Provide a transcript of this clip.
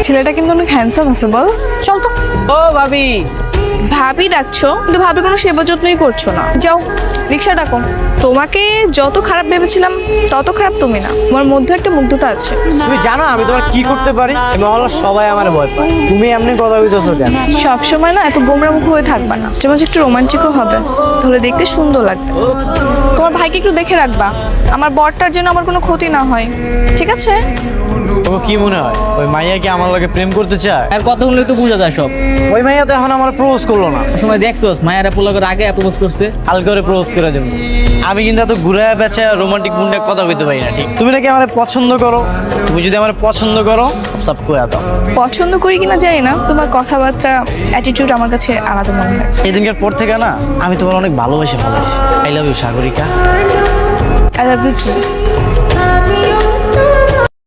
ছেলেটা কিন্তু অনেক হ্যান্ডসাম আছে বল। চল তো। ও ভাবি। ভাবি ডাকছো কিন্তু ভাবি কোনো সেবা যত্নই করছো না। যাও রিক্সা ডাকো। তোমাকে যত খারাপ ভেবেছিলাম তত খারাপ তুমি না, তোমার মধ্যে একটা মুগ্ধতা আছে। তুমি জানো আমি তোমার কি করতে পারি? মহল্লার সবাই আমার ভয় পায়। তুমি এমনি কথা বলতেছো কেন? সবসময় না এত গোমরা মুখ হয়ে থাকবা না, যেমন একটু রোমান্টিকও হবে, তাহলে দেখতে সুন্দর লাগবে। তোমার ভাইকে একটু দেখে রাখবা, আমার বরটার জন্য আমার কোনো ক্ষতি না হয়, ঠিক আছে? তোমার কি মনে হয় ওই মাইয়া কি আমার লগে প্রেম করতে চায়? আর কথা শুনলে তো বোঝা যায় সব। ওই মাইয়া তো এখন আমার প্রপোজ করলো না। সময় দেখছোস মায়েরা পোলা করে আগে প্রপোজ করছে। হাল করে প্রপোজ করে দেবো। আমি কিন্তু এত ঘুরে বেচে রোমান্টিক মুন্ডে কথা বলতে পারি না, ঠিক? তুমি নাকি আমার পছন্দ করো। তুমি যদি আমার পছন্দ করো সব করে দাও। পছন্দ করি কিনা জানি না, তোমার কথাবার্তা অ্যাটিটিউড আমার কাছে আলাদা মনে হয়। এদিনকার পর থেকে না আমি তোমার অনেক ভালোবেসে ফেলেছি। I love you Sagarika. I love you two.